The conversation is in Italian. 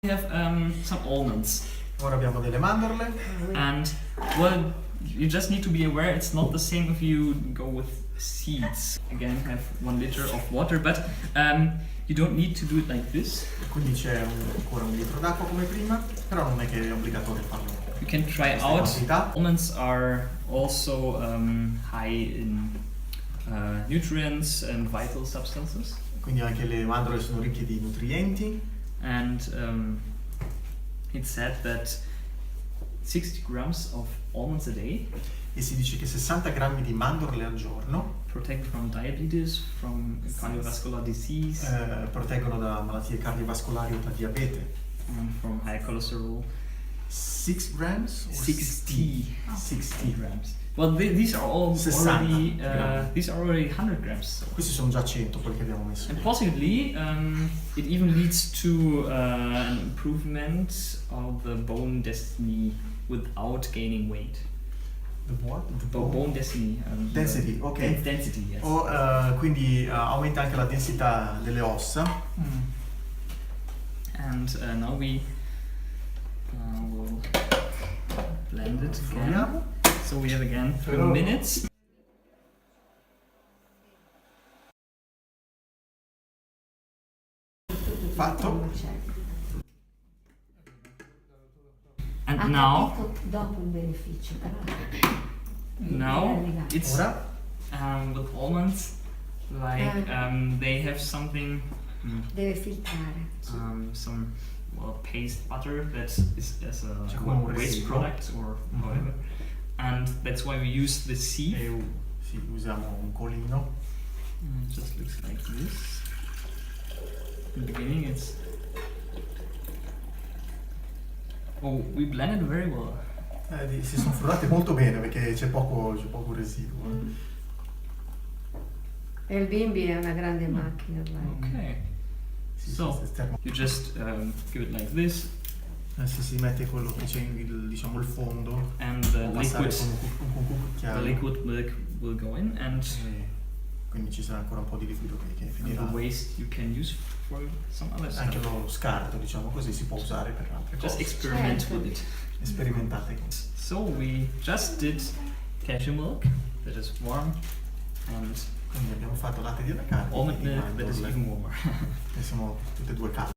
We have some almonds. Ora abbiamo delle mandorle. And, well, you just need to be aware it's not the same if you go with seeds. Again, have 1 liter of water, but you don't need to do it like this. Quindi c'è ancora 1 litro d'acqua come prima, però non è che è obbligatorio farlo. You can try out. Almonds are also high in nutrients and vital substances. Quindi anche le mandorle sono ricche di nutrienti. And it's said that 60 grams of almonds a day E si dice che 60 grammi di mandorle al giorno protect from diabetes, from cardiovascular disease, proteggono da malattie cardiovascolari o da diabete. and from high cholesterol. 6 grams? 60 60 grams. Well, these are all 60 already grammi. these are already 100 grams. So. Questi sono già 100 quelli che abbiamo messo. And possibly it even leads to an improvement of the bone density without gaining weight. The what? The Bone density. Density, ok. Density, yes. Quindi aumenta anche la densità delle ossa. And now we will blend it again. Frulliamo. So we have again 3 minutes. Fatto. And now, dopo il beneficio, però. now it's Ora with almonds, like they have something, Deve filtrare. some paste butter that is as a come un waste residuo. product or whatever, and that's why we use the sieve. e sì, usiamo un colino. It just looks like this. In the beginning, it's we blended very well. Si sono frullate molto bene perché c'è poco residuo. E il bimbi è una grande macchina ormai. Okay, Sì, so esterno. you just give it like this, Si mette quello che c'è diciamo il fondo. and the Passare liquid, con un the cucchiaio. liquid milk will go in, and Quindi ci sarà ancora un po' di liquido che finirà. the waste you can use for some other Anche stuff. lo scarto, diciamo così, si può usare per altre Just cose. experiment Certo. with it. Sperimentate con. So we just did cashew milk that is warm, and Quindi abbiamo fatto latte di Ricetta almond milk that is even warmer. e sono tutte e due calde.